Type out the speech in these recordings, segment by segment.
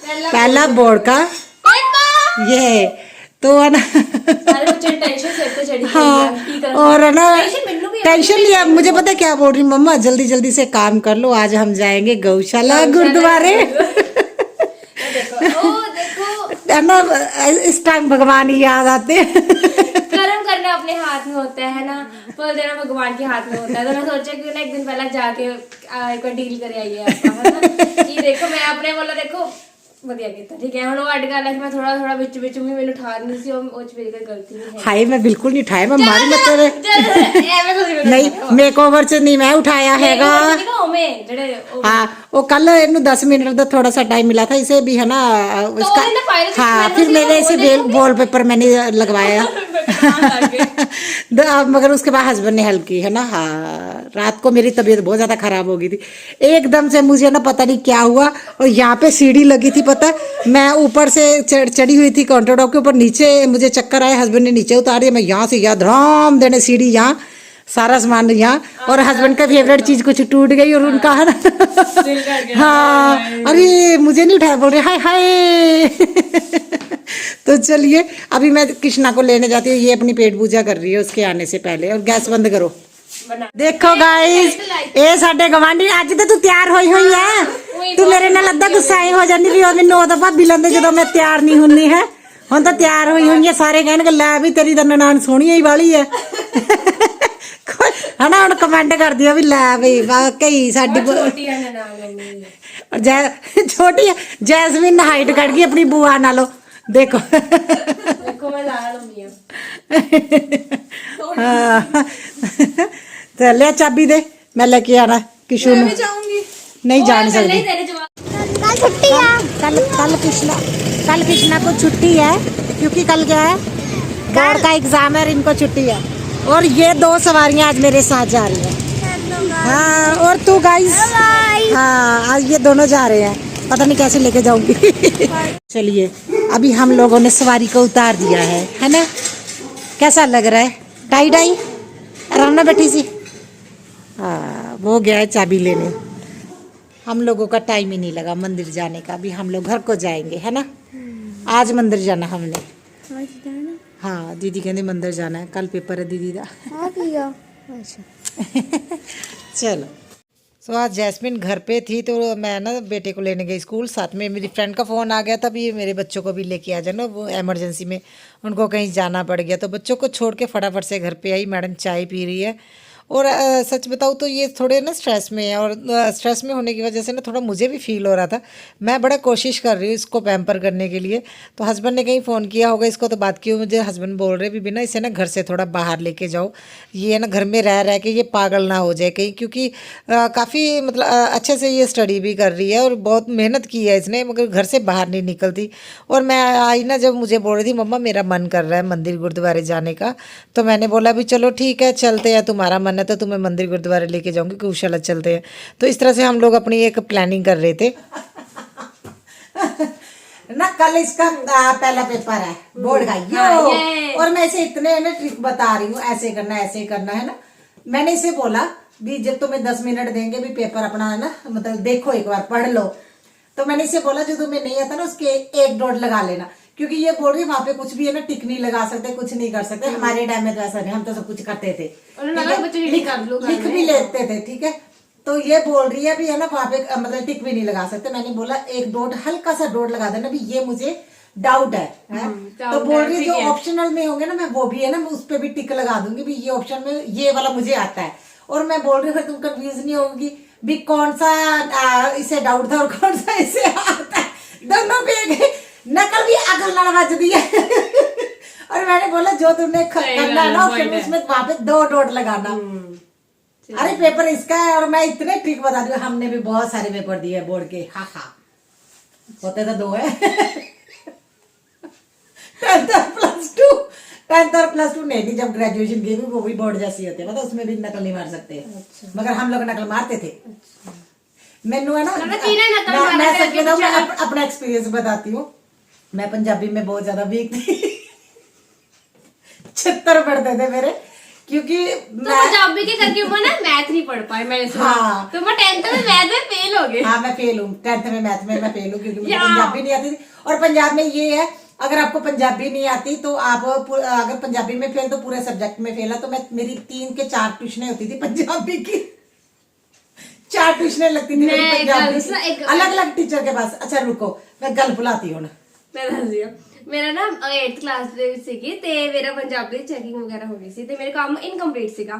पहला बोर्ड का ये तो है ना। हाँ और है ना टेंशन लिया। मुझे पता क्या बोल रही मम्मा, जल्दी जल्दी से काम कर लो, आज हम जाएंगे गौशाला गुरुद्वारे। है ना इस टाइम भगवान ही याद आते हैं। कर्म करना अपने हाथ में होता है ना, फल देना भगवान के हाथ में होता है। तो मैं सोचा कि ना एक दिन पहले जाके एक बार डील करे आइए आप, है ना कि देखो मैं अपने बोला देखो ਵਧੀਆ ਕੀਤਾ ठीक है। ਹੁਣ ਉਹ ਅੱਡ ਗੱਲ ਹੈ ਕਿ ਮੈਂ ਥੋੜਾ ਵਿੱਚ ਵੀ ਮੈਨੂੰ ਉਠਾ ਦਿੰਦੀ ਸੀ, ਉਹ ਚ ਮੇਰੀ ਕੋਈ गलती नहीं है। हाय मैं बिल्कुल नहीं उठाया, मैं मारी मत नहीं मेकओवर च नहीं मैं उठाया हैगा। हाँ वो कल इन्हें 10 मिनट का थोड़ा सा टाइम मिला था इसे भी है ना उसका। हाँ फिर मैंने इसे वॉलपेपर मैंने लगवाया। मगर उसके बाद हस्बैंड ने हेल्प की है ना। हाँ रात को मेरी तबीयत बहुत ज्यादा खराब हो गई थी, एकदम से मुझे ना पता नहीं क्या हुआ। और यहाँ पे सीढ़ी लगी थी पता, मैं ऊपर से चढ़ी हुई थी काउंटर टॉप के ऊपर, नीचे मुझे चक्कर आया, हस्बैंड ने नीचे उतार दिया। मैं यहाँ से यहाँ धड़ाम देने सीढ़ी, यहाँ सारा सामान यहाँ, और हस्बैंड का फेवरेट चीज कुछ टूट गई और उनका है ना। हाँ अरे मुझे नहीं उठाया, बोल रहे हाय हाय। तो चलिए अभी मैं कृष्णा को लेने जाती हूँ, ये अपनी पेट पूजा कर रही है उसके आने से पहले। और गैस बंद करो। देखो गाइस ये साडे गवांढी अज तो तू तैयार होई हुई है, तू मेरे नाल अद्धा गुस्सा हो जानी भी ओने 9 दफा बिलन दे जदों मैं तैयार नहीं हुंदी है। हुण तो तैयार होई हुई है, सारे कहणगे लै भी तेरी तो ननान सोहनी ही वाली है। है ना हुण कमेंट कर दियो भी लै बई वाकई साडी छोटी है ननान, छोटी है जैस्मिन हाइट कट गई अपनी बुआ नालों। देखो देखो मैं लाल हुई हूं। चल ले चाबी दे, मैं लेके आना किशु में नहीं जान सकती। कल छुट्टी है, कल कृष्णा को छुट्टी है क्योंकि कल क्या है बोर्ड का एग्जाम है, इनको छुट्टी है। और ये 2 सवारियां आज मेरे साथ जा रही हैं। हाँ और तू गाइस, हाँ आज ये दोनों जा रहे हैं, पता नहीं कैसे लेके जाऊंगी। चलिए अभी हम लोगों ने सवारी को उतार दिया है ना। कैसा लग रहा है? टाई टाई आराम ना बैठी सी। हाँ वो गया है चाबी लेने। हम लोगों का टाइम ही नहीं लगा मंदिर जाने का, अभी हम लोग घर को जाएंगे है ना। आज मंदिर जाना हमने। हाँ दीदी कहते मंदिर जाना है, कल पेपर है दीदी का। चलो तो आज जैस्मिन घर पे थी तो मैं ना बेटे को लेने गई स्कूल, साथ में मेरी फ्रेंड का फ़ोन आ गया था भी मेरे बच्चों को भी लेके आ जाना, वो इमरजेंसी में उनको कहीं जाना पड़ गया। तो बच्चों को छोड़ के फटाफट से घर पे आई। मैडम चाय पी रही है। और सच बताऊँ तो ये थोड़े ना स्ट्रेस में है, और स्ट्रेस में होने की वजह से ना थोड़ा मुझे भी फील हो रहा था। मैं बड़ा कोशिश कर रही हूँ इसको पैम्पर करने के लिए। तो हस्बैंड ने कहीं फ़ोन किया होगा इसको, तो बात की हो मुझे हस्बैंड बोल रहे भी ना इसे ना घर से थोड़ा बाहर लेके जाओ, ये ना घर में रह के ये पागल ना हो जाए कहीं, क्योंकि काफ़ी मतलब अच्छे से ये स्टडी भी कर रही है और बहुत मेहनत की है इसने, मगर घर से बाहर नहीं निकलती। और मैं आई ना जब मुझे बोल रही थी मम्मा मेरा मन कर रहा है मंदिर गुरुद्वारे जाने का, तो मैंने बोला भी चलो ठीक है चलते हैं, तुम्हारा मन है तो तुम्हें मंदिर गुरुद्वारे लेके जाऊंगी, गौशाला चलते हैं। तो इस तरह से हम लोग अपनी एक प्लानिंग कर रहे थे ना। कल इसका पहला पेपर है बोर्ड का और मैं इसे इतने ना ट्रिक बता रही हूँ, ऐसे करना है ना। मैंने इसे बोला भी जब तुम्हें 10 मिनट देंगे भी पेपर अपना है ना मतलब देखो एक बार पढ़ लो। तो मैंने इसे बोला जो तुम्हें नहीं आता ना उसके 1 डॉट लगा लेना, क्योंकि ये बोल रही वहां पे कुछ भी है ना टिक नहीं लगा सकते, कुछ नहीं कर सकते। हमारे टाइम में तो ऐसा नहीं, हम तो सब कुछ करते थे, लिख भी लेते थे ठीक है। तो ये बोल रही है भी है ना वहां पे मतलब टिक भी नहीं लगा सकते। मैंने बोला 1 डॉट हल्का सा डॉट लगा देना भी ये मुझे डाउट है, तो बोल रही जो ऑप्शनल में होंगे ना मैं वो भी है ना उस पर भी टिक लगा दूंगी भी ये ऑप्शन में ये वाला मुझे आता है। और मैं बोल रही हूँ तुम कंफ्यूज नहीं होगी भी कौन सा इसे डाउट था और कौन सा इसे आता है, दोनों पे नकल भी अकल ना बच दी है। और मैंने बोला जो तुमने करना है ना ऑप्शन उसमें वहां पे 2 डॉट लगाना। अरे पेपर इसका है और मैं इतने ट्रिक बता दी। हमने भी बहुत सारे पेपर दिए बोर्ड के, हाँ होते तो 2 है। 10th और प्लस 2 नहीं थी, जब ग्रेजुएशन की भी वो भी बोर्ड जैसी होती है, मतलब उसमें भी नकल नहीं मार सकते। अच्छा। मगर हम लोग नकल मारते थे। अच्छा। मैनू है ना मैं सच बताऊं, मैं अपना एक्सपीरियंस बताती हूँ। मैं पंजाबी में बहुत ज्यादा वीक थी। 76 पढ़ते थे मेरे, क्योंकि तो पंजाबी के करके वो ना मैथ नहीं पढ़ पाए, मैंने सुना। हाँ। तो मैं 10th में मैथ में फेल हो गए। हाँ मैं फेल हूँ 10th में, मैथ में मैं फेल हूँ क्योंकि मुझे पंजाबी नहीं आती थी। और पंजाब में ये है, अगर आपको पंजाबी नहीं आती तो आप अगर पंजाबी में फेल तो पूरे सब्जेक्ट में फेल है। तो मैं मेरी 3 के 4 ट्यूशनें होती थी पंजाबी की, 4 ट्यूशनें लगती थी मेरी पंजाबी की, अलग अलग टीचर के पास। अच्छा रुको मैं गल भुलाती हूँ। मैं दस दिया, मेरा ना 8th क्लास ਦੇ ਵਿੱਚ ਸੀਗੀ ਤੇ ਮੇਰਾ ਪੰਜਾਬੀ ਚੈਕਿੰਗ ਵਗੈਰਾ ਹੋ ਗਈ ਸੀ ਤੇ ਮੇਰੇ ਕੰਮ ਇਨਕੰਪਲੀਟ ਸੀਗਾ।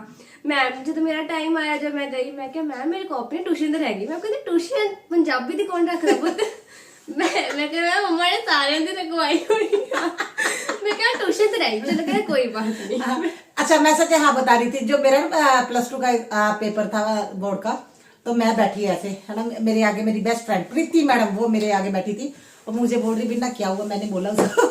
ਮੈਮ ਜਦੋਂ ਮੇਰਾ ਟਾਈਮ ਆਇਆ, ਜਦ ਮੈਂ ਗਈ, ਮੈਂ ਕਿਹਾ ਮੈਮ ਮੇਰੀ ਕਾਪੀ ਟਿਊਸ਼ਨ ਤੇ ਰਹਿ ਗਈ। ਮੈਂ ਕਹਿੰਦੀ ਟਿਊਸ਼ਨ ਪੰਜਾਬੀ ਦੀ ਕੌਣ ਰੱਖਦਾ ਪੁੱਤ? ਮੈਂ ਕਿਹਾ ਮੰਮਾ ਨੇ ਸਾਰਿਆਂ ਦੀ ਰਖਵਾਈ ਹੋਈ ਆ। मैं क्या ट्यूशन से रही, चलो कहा कोई बात नहीं। अच्छा मैं सच हाँ बता रही थी, जो मेरा +2 का पेपर था बोर्ड का, तो मैं बैठी ऐसे है ना, मेरे आगे मेरी बेस्ट फ्रेंड प्रीति मैडम वो मेरे आगे बैठी थी और मुझे बोल रही बिना क्या हुआ। मैंने बोला उसको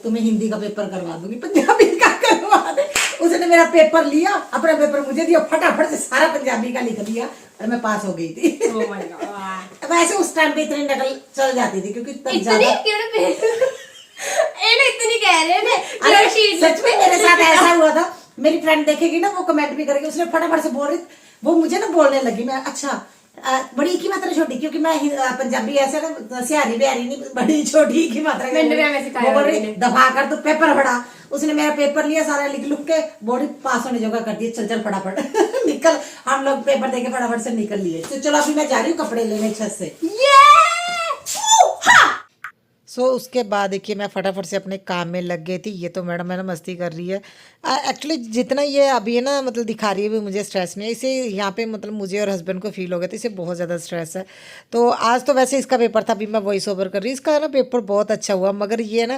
तुम्हें हिंदी का पेपर करवा दूंगी, पंजाबी का करवा दे। उसने मेरा पेपर लिया, अपना पेपर मुझे दिया, फटाफट से सारा पंजाबी का लिख दिया और मैं पास हो गई थी। Oh my God। वैसे उस टाइम पे इतनी नकल चल जाती थी क्योंकि इतनी कह रहे हैं। अरे सच में मेरे साथ ऐसा हुआ था। मेरी फ्रेंड देखेगी ना, वो कमेंट भी करेगी, उसने फटाफट से बोल रही, वो मुझे ना बोलने लगी। मैं अच्छा बड़ी की मात्रा छोटी, क्योंकि मैं पंजाबी ऐसे ना सियारी बिहारी नहीं, बड़ी छोटी की मात्रा बोल रही, दबा कर तो पेपर फटा। उसने मेरा पेपर लिया, सारा लिख लुक के बॉडी पास होने जगह कर दिया। चल चल फटाफट निकल, हम लोग पेपर देके फटाफट से निकल लिए। तो चलो अभी मैं जा रही हूँ कपड़े लेने छत से। सो उसके बाद देखिए मैं फटाफट से अपने काम में लग गई थी। ये तो मैडम है ना मस्ती कर रही है। एक्चुअली जितना ये अभी है ना मतलब दिखा रही है भी मुझे स्ट्रेस नहीं है, इसे यहाँ पे मतलब मुझे और हस्बैंड को फील हो गया था, इसे बहुत ज़्यादा स्ट्रेस है। तो आज तो वैसे इसका पेपर था, अभी मैं वॉइस ओवर कर रही हूँ। इसका है ना पेपर बहुत अच्छा हुआ, मगर ये ना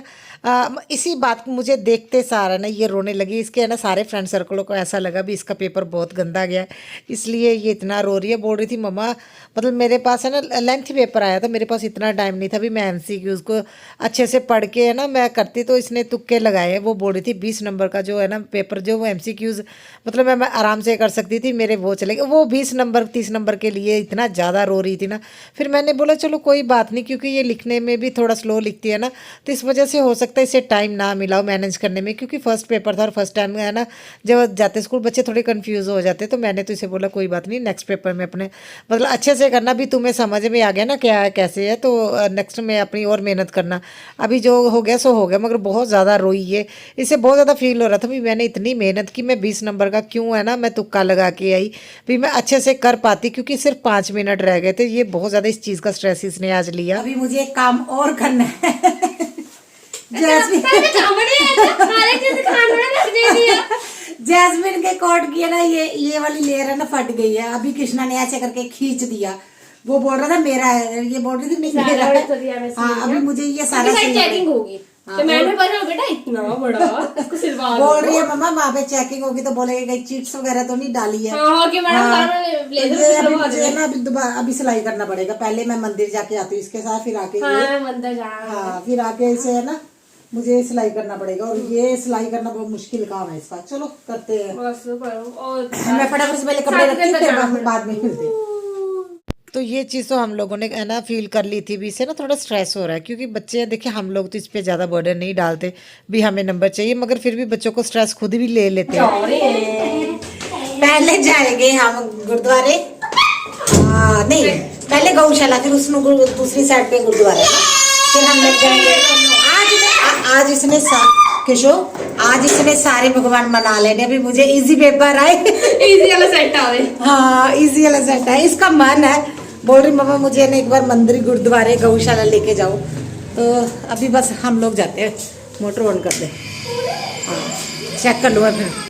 इसी बात को मुझे देखते सारा ना ये रोने लगी। इसके है ना सारे फ्रेंड सर्कलों को ऐसा लगा भी इसका पेपर बहुत गंदा गया, इसलिए ये इतना रो रही है। बोल रही थी मम्मा मतलब मेरे पास है ना लेंथ पेपर आया था, मेरे पास इतना टाइम नहीं था भी मैं MCQs को अच्छे से पढ़ के है ना मैं करती। तो इसने तुक्के लगाए। वो बोल रही थी 20 नंबर का जो है ना पेपर, जो वो MCQs मतलब मैं आराम से कर सकती थी, मेरे वो चले गए। वो 20 नंबर 30 नंबर के लिए इतना ज़्यादा रो रही थी ना। फिर मैंने बोला चलो कोई बात नहीं, क्योंकि ये लिखने में भी थोड़ा स्लो लिखती है ना, तो इस वजह से हो सकता है इसे टाइम ना मिला हो मैनेज करने में, क्योंकि फर्स्ट पेपर था और फर्स्ट टाइम है ना जब जाते स्कूल बच्चे थोड़े कन्फ्यूज़ हो जाते। तो मैंने तो इसे बोला कोई बात नहीं, नेक्स्ट पेपर में अपने मतलब अच्छे से करना, भी तुम्हें समझ में आ गया ना क्या है कैसे है, तो नेक्स्ट में अपनी और मेहनत करना। अभी जो हो गया सो हो गया, मगर बहुत ज़्यादा रोई है। इससे बहुत ज़्यादा फील हो रहा था भी मैंने इतनी मेहनत की, मैं 20 नंबर का क्यों है ना मैं तुक्का लगा के आई, भी मैं अच्छे से कर पाती, क्योंकि सिर्फ 5 मिनट रह गए थे। ये बहुत ज़्यादा इस चीज़ का स्ट्रेस इसने आज लिया। अभी मुझे एक काम और करना है। जैस्मिन के कोट की है ना ये वाली लेयर है ना फट गई है। अभी कृष्णा ने ऐसे करके खींच दिया। वो बोल रहा था मेरा है, ये बोल रही थी नहीं मेरा है। हाँ अभी मुझे ये सारा चेकिंग होगी। तो मैंने बोला बेटा इतना बड़ा इसको सिलवा दो। बोल रही है मम्मा वहाँ पे चेकिंग होगी तो बोलेगा कहीं चीट्स वगैरह तो नहीं डाली है। हाँ कि मैडम मुझे ना अभी दोबारा अभी सिलाई करना पड़ेगा। पहले मैं मंदिर जाके आती हूँ इसके साथ, फिर आके मंदिर जा, हाँ फिर आके इसे है ना मुझे सिलाई करना पड़ेगा। और ये सिलाई करना बहुत मुश्किल काम है इसका। चलो करते हैं, मैं फटाफट से पहले कपड़े रखती हूँ, फिर बाद में मिलते हैं। तो ये चीज़ तो हम लोगों ने है ना फील कर ली थी भी, इससे ना थोड़ा स्ट्रेस हो रहा है, क्योंकि बच्चे देखिए हम लोग तो इस पे ज़्यादा बर्डन नहीं डालते भी हमें नंबर चाहिए, मगर फिर भी बच्चों को स्ट्रेस खुद भी ले लेते हैं। पहले जाएंगे हम गुरुद्वारे, नहीं पहले गौशाला, फिर उसमें दूसरी साइड पे गुरुद्वारा, फिर हम लोग जाएंगे। आज इसने आज इसने सारे भगवान मना लेने। अभी मुझे इजी पेपर आए, इजी वाला सेट आए। हाँ इजी वाला सेट है। इसका मन है, बोल रही मम्मा मुझे ना एक बार मंदिर गुरुद्वारे गौशाला लेके जाओ। तो अभी बस हम लोग जाते हैं, मोटर ऑन कर दे, हाँ चेक कर लूँगा फिर।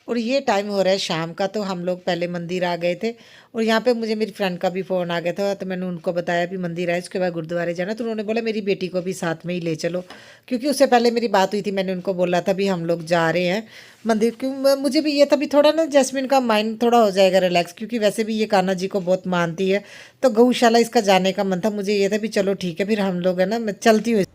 और ये टाइम हो रहा है शाम का, तो हम लोग पहले मंदिर आ गए थे। और यहाँ पे मुझे मेरी फ्रेंड का भी फ़ोन आ गया था, तो मैंने उनको बताया भी मंदिर आए उसके बाद गुरुद्वारे जाना। तो उन्होंने बोला मेरी बेटी को भी साथ में ही ले चलो, क्योंकि उससे पहले मेरी बात हुई थी, मैंने उनको बोला था भी हम लोग जा रहे हैं मंदिर। क्यों मुझे भी ये था भी थोड़ा ना जैस्मिन का माइंड थोड़ा हो जाएगा रिलैक्स, क्योंकि वैसे भी ये कान्हा जी को बहुत मानती है। तो गौशाला इसका जाने का मन था। मुझे ये था भी चलो ठीक है, फिर हम लोग है ना मैं चलती हूँ।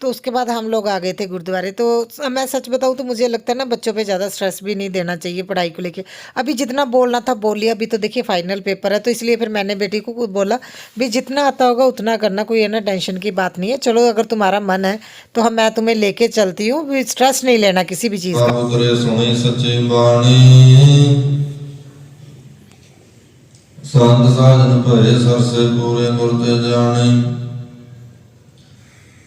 तो उसके बाद हम लोग आ गए थे गुरुद्वारे। तो मैं सच बताऊँ तो मुझे लगता है ना बच्चों पे ज़्यादा स्ट्रेस भी नहीं देना चाहिए पढ़ाई को लेके। अभी जितना बोलना था बोल लिया, अभी तो देखिए फाइनल पेपर है, तो इसलिए फिर मैंने बेटी को बोला भी जितना आता होगा उतना करना, कोई है ना टेंशन की बात नहीं है। चलो अगर तुम्हारा मन है तो हम मैं तुम्हें लेके चलती हूँ, भी स्ट्रेस नहीं लेना किसी भी चीज़ का। बाबू करे सुनी सच्ची बाणी संत साधन भरे सरसे पूरे मुरते जाने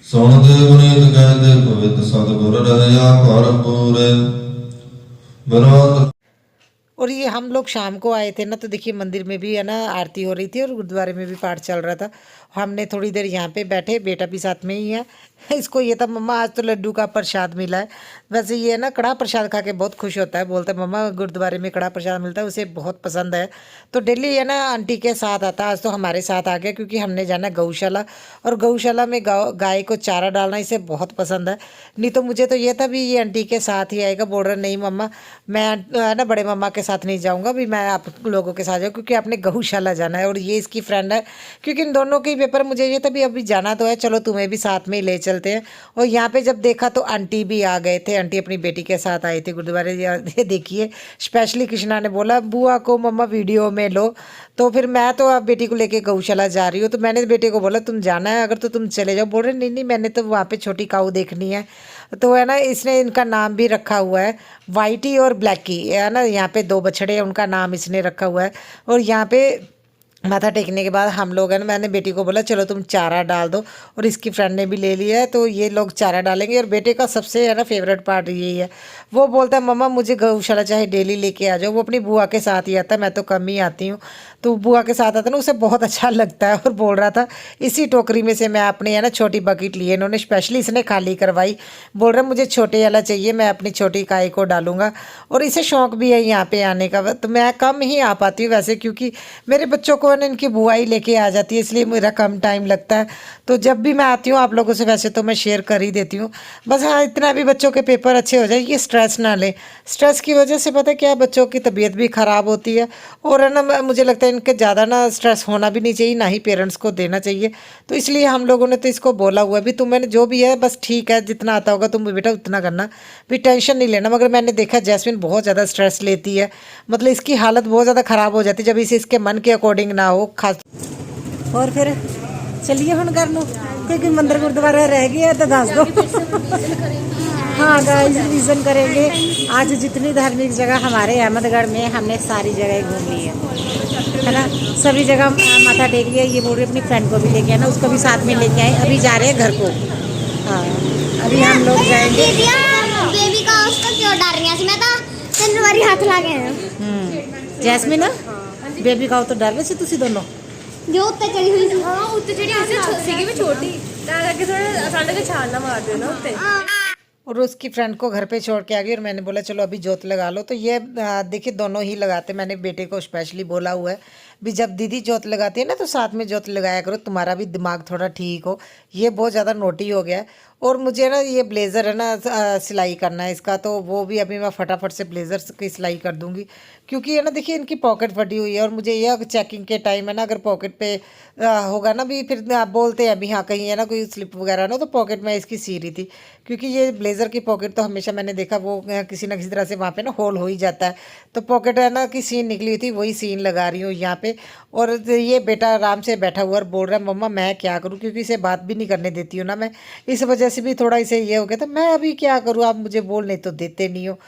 सुनते गुनीत कहते पवित्र सतगुर रहया भरपूरे बरवत। और ये हम लोग शाम को आए थे ना, तो देखिए मंदिर में भी है ना आरती हो रही थी और गुरुद्वारे में भी पाठ चल रहा था। हमने थोड़ी देर यहाँ पे बैठे, बेटा भी साथ में ही है। इसको ये था मम्मा आज तो लड्डू का प्रसाद मिला है। वैसे ये है ना कड़ा प्रसाद खा के बहुत खुश होता है, बोलता है मम्मा गुरुद्वारे में कड़ा प्रसाद मिलता है, उसे बहुत पसंद है। तो डेली है ना आंटी के साथ आता है, आज तो हमारे साथ आ गया क्योंकि हमने जाना गौशाला, और गौशाला में गाय को चारा डालना इसे बहुत पसंद है। नहीं तो मुझे तो ये था भी ये आंटी के साथ ही आएगा। बोल रहा नहीं मम्मा मैं ना बड़े मम्मा के साथ नहीं जाऊँगा, भी मैं आप लोगों के साथ जाऊँ क्योंकि आपने गौशाला जाना है। और ये इसकी फ्रेंड है, क्योंकि इन दोनों के पेपर मुझे ये था भी अभी जाना तो है, चलो तुम्हें भी साथ में ही ले चलते हैं। और यहाँ पे जब देखा तो आंटी भी आ गए थे, आंटी अपनी बेटी के साथ आई थी गुरुद्वारे। ये देखिए स्पेशली कृष्णा ने बोला बुआ को मम्मा वीडियो में लो, तो फिर मैं तो अब बेटी को लेके गौशाला जा रही हूँ। तो मैंने बेटे को बोला तुम जाना है अगर तो तुम चले जाओ। बोल रहे नहीं नहीं मैंने तो वहाँ पे छोटी काऊ देखनी है। तो है ना इसने इनका नाम भी रखा हुआ है वाइटी और ब्लैकी, है ना यहाँ पे 2 बछड़े हैं उनका नाम इसने रखा हुआ है। और यहाँ पे माथा टेकने के बाद हम लोग है ना, मैंने बेटी को बोला चलो तुम चारा डाल दो, और इसकी फ्रेंड ने भी ले लिया है, तो ये लोग चारा डालेंगे। और बेटे का सबसे है ना फेवरेट पार्ट यही है, वो बोलता है मम्मा मुझे गौशाला चाहे डेली लेके आ जाओ। वो अपनी बुआ के साथ ही आता है, मैं तो कम ही आती हूँ, तो बुआ के साथ आता है ना उसे बहुत अच्छा लगता है। और बोल रहा था इसी टोकरी में से मैं अपनी है ना छोटी बकेट ली है, इन्होंने स्पेशली इसने खाली करवाई। बोल रहा मुझे छोटे वाला चाहिए, मैं अपनी छोटी गाय को डालूंगा। और इसे शौक भी है यहाँ पे आने का, तो मैं कम ही आ पाती हूँ वैसे, क्योंकि मेरे बच्चों को ना इनकी बुआ ही लेके आ जाती है, इसलिए मेरा कम टाइम लगता है। तो जब भी मैं आती हूँ आप लोगों से वैसे तो मैं शेयर कर ही देती हूँ। बस हाँ इतना भी बच्चों के पेपर अच्छे हो जाए, ये स्ट्रेस ना ले। स्ट्रेस की वजह से पता है क्या, बच्चों की तबीयत भी ख़राब होती है। और है ना मुझे लगता है इनके ज़्यादा ना स्ट्रेस होना भी नहीं चाहिए, ना ही पेरेंट्स को देना चाहिए। तो इसलिए हम लोगों ने तो इसको बोला हुआ है भी तुम्हें जो भी है बस ठीक है, जितना आता होगा तुम बेटा उतना करना, भी टेंशन नहीं लेना। मगर मैंने देखा जैस्मिन बहुत ज़्यादा स्ट्रेस लेती है, मतलब इसकी हालत बहुत ज़्यादा ख़राब हो जाती है जब इसे इसके मन के अकॉर्डिंग ना हो खास। और फिर चलिए हम घर लो, क्योंकि मंदिर गुरुद्वारा रह गया तो दस दो। हाँ गाइस रिवीजन करेंगे आज जितनी धार्मिक जगह हमारे अहमदगढ़ में, हमने सारी जगह घूम ली है ना, सभी जगह माथा टेक लिया। ये बोल रही अपनी फ्रेंड को भी लेके आए ना, उसको भी साथ में लेके आए। अभी जा रहे हैं घर को। हाँ अभी हम लोग जाएंगे। बेबी का उसका क्यों डर रही है? मैं तो तनवारी हाथ लागे हैं जैस्मिन बेबी का तो डर रहे थे तुसी दोनों जो उत्ते चढ़ी हुई थी। हाँ उत्ते चढ़ी हुई सीगी भी छोटी, ਤਾਂ ਕਰਕੇ ਥੋੜਾ ਸਾਡੇ ਕੇ ਛਾਲ ਨਾ ਮਾਰ ਦਿਓ ਨਾ ਉੱਤੇ। और उसकी फ्रेंड को घर पे छोड़ के आ गई, और मैंने बोला चलो अभी जोत लगा लो। तो ये देखिए दोनों ही लगाते, मैंने बेटे को स्पेशली बोला हुआ है भी जब दीदी जोत लगाती है ना तो साथ में जोत लगाया करो, तुम्हारा भी दिमाग थोड़ा ठीक हो। ये बहुत ज़्यादा नोटी हो गया है। और मुझे ना ये ब्लेज़र है ना सिलाई करना है इसका, तो वो भी अभी मैं फटाफट से ब्लेज़र की सिलाई कर दूंगी, क्योंकि है ना देखिए इनकी पॉकेट फटी हुई है। और मुझे यह चेकिंग के टाइम है ना अगर पॉकेट पे होगा ना भी फिर बोलते हैं अभी हाँ कहीं है ना कोई स्लिप वगैरह ना, तो पॉकेट में इसकी सी रही थी, क्योंकि ये ब्लेज़र की पॉकेट तो हमेशा मैंने देखा वो किसी ना किसी तरह से वहाँ पे ना होल हो ही जाता है। तो पॉकेट है ना की सीन निकली हुई थी, वही सीन लगा रही हूँ यहाँ पे। और ये बेटा आराम से बैठा हुआ और बोल रहा है मम्मा मैं क्या करूँ, क्योंकि इसे बात भी नहीं करने देती हूँ ना मैं, इस वजह से भी थोड़ा इसे ये हो गया था मैं अभी क्या करूँ, आप मुझे बोल नहीं तो देते नहीं हो।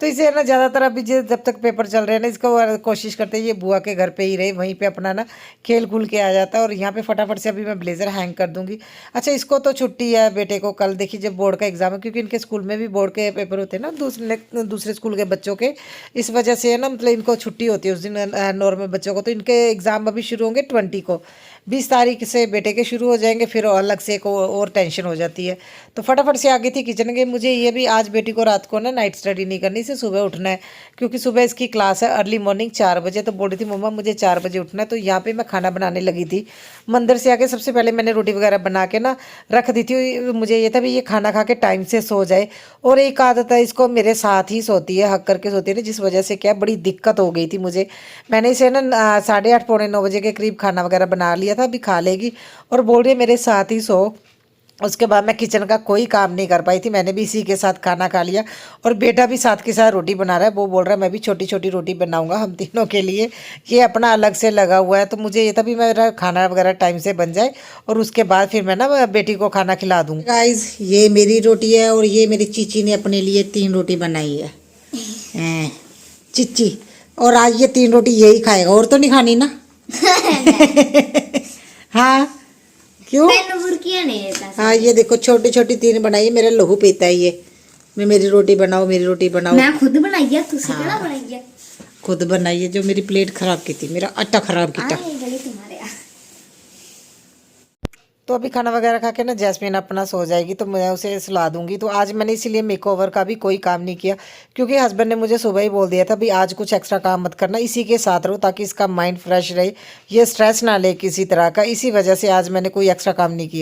तो इसे ना ज़्यादातर अभी जब तक पेपर चल रहे हैं ना इसको कोशिश करते हैं ये बुआ के घर पे ही रहे, वहीं पे अपना ना खेल खुल के आ जाता है। और यहाँ पे फटाफट से अभी मैं ब्लेज़र हैंग कर दूंगी। अच्छा इसको तो छुट्टी है बेटे को, कल देखिए जब बोर्ड का एग्ज़ाम है, क्योंकि इनके स्कूल में भी बोर्ड के पेपर होते हैं ना दूसरे स्कूल के बच्चों के, इस वजह से है ना मतलब इनको छुट्टी होती है उस दिन नॉर्मल बच्चों को। तो इनके एग्ज़ाम अभी शुरू होंगे 20 को, 20 तारीख से बेटे के शुरू हो जाएंगे, फिर अलग से एक और टेंशन हो जाती है। तो फटाफट से आ गई थी किचन के। मुझे ये भी आज बेटी को रात को ना नाइट स्टडी नहीं करनी, इसे सुबह उठना है, क्योंकि सुबह इसकी क्लास है अर्ली मॉर्निंग 4 बजे। तो बोल रही थी मम्मा मुझे 4 बजे उठना है। तो यहाँ पे मैं खाना बनाने लगी थी। मंदिर से आके सबसे पहले मैंने रोटी वगैरह बना के ना रख दी थी। मुझे ये था भी ये खाना खा के टाइम से सो जाए। और एक आदत है इसको मेरे साथ ही सोती है, हक करके सोती है ना, जिस वजह से क्या बड़ी दिक्कत हो गई थी मुझे। मैंने इसे ना 8:30 पौने 9 बजे के करीब खाना वगैरह बना लिया था, अभी खा लेगी और बोल रही है मेरे साथ ही सो। उसके बाद मैं किचन का कोई काम नहीं कर पाई थी। मैंने भी इसी के साथ खाना खा लिया और बेटा भी साथ के साथ रोटी बना रहा है। वो बोल रहा है मैं भी छोटी छोटी रोटी बनाऊंगा हम तीनों के लिए। ये अपना अलग से लगा हुआ है, तो मुझे ये था भी मेरा खाना वगैरह टाइम से बन जाए और उसके बाद फिर मैं ना बेटी को खाना खिला दूँगी। गाइस ये मेरी रोटी है और ये मेरी चीची ने अपने लिए 3 रोटी बनाई है चिच्ची, और आज ये 3 रोटी यही खाएगा और तो नहीं खानी ना। हाँ क्यों? तेन बुरकियां नहीं देता। हाँ ये देखो छोटी छोटी 3 बनाई है, मेरा लहू पीता है ये। मैं मेरी रोटी बनाओ मेरी रोटी बनाओ। मैं खुद बनाई है, तुझसे केड़ा बनाई है? खुद बनाई है, जो मेरी प्लेट खराब की थी, मेरा आटा खराब किया। ये गली तुम्हारे यहाँ। तो अभी खाना वगैरह खा के ना जैस्मीन अपना सो जाएगी तो मैं उसे सुला दूंगी। तो आज मैंने इसीलिए मेकओवर का भी कोई काम नहीं किया, क्योंकि हस्बैंड ने मुझे सुबह ही बोल दिया था भी आज कुछ एक्स्ट्रा काम मत करना, इसी के साथ रहो ताकि इसका माइंड फ्रेश रहे, ये स्ट्रेस ना ले किसी तरह का। इसी वजह से आज मैंने कोई एक्स्ट्रा काम नहीं किया।